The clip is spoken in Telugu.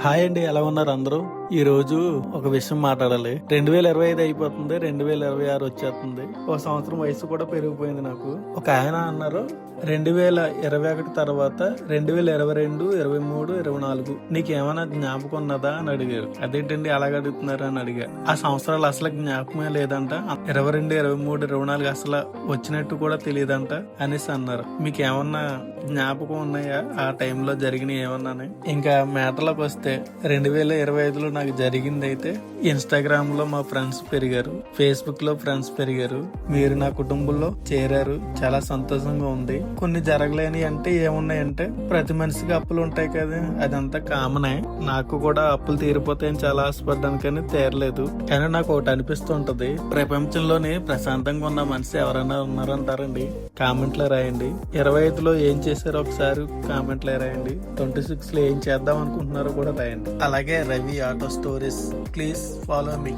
హాయ్ అండి, ఎలా ఉన్నారు అందరూ? ఈ రోజు ఒక విషయం మాట్లాడాలి. 2025 అయిపోతుంది, 2026 వచ్చేస్తుంది. ఒక సంవత్సరం వయసు కూడా పెరిగిపోయింది నాకు. ఒక ఆయన అన్నారు 2021 తర్వాత 2022, 23, 24 నీకేమైనా జ్ఞాపకం ఉన్నదా అని అడిగారు. అదేంటండి అలాగ అడుగుతున్నారు అని అడిగా. ఆ సంవత్సరాలు అసలు జ్ఞాపకమే లేదంట. 22, 23, 24 అసలు వచ్చినట్టు కూడా తెలియదంట అనేసి అన్నారు. మీకు ఏమన్నా జ్ఞాపకం ఉన్నాయా ఆ టైంలో జరిగినవి ఏమన్నా? ఇంకా మ్యాటర్లోకి వస్తే 2025లో నాకు జరిగింది అయితే ఇన్స్టాగ్రామ్ లో మా ఫ్రెండ్స్ పెరిగారు, ఫేస్బుక్ లో ఫ్రెండ్స్ పెరిగారు, మీరు నా కుటుంబంలో చేరారు. చాలా సంతోషంగా ఉంది. కొన్ని జరగలేని అంటే ఏమున్నాయంటే ప్రతి మనిషికి అప్పులు ఉంటాయి కదా, అదంతా కామనే. నాకు కూడా అప్పులు తీరిపోతాయని చాలా ఆశపడ్డాను కానీ తీరలేదు. కానీ నాకు ఒకటి అనిపిస్తుంటది, ప్రపంచంలోనే ప్రశాంతంగా ఉన్న మనిషి ఎవరైనా ఉన్నారంటారండి? కామెంట్ లో రాయండి. 25లో ఏం చేశారో ఒకసారి కామెంట్ లో రాయండి. 26లో ఏం చేద్దాం అనుకుంటున్నారో కూడా రాయండి. అలాగే Ravi auto stories, please follow me.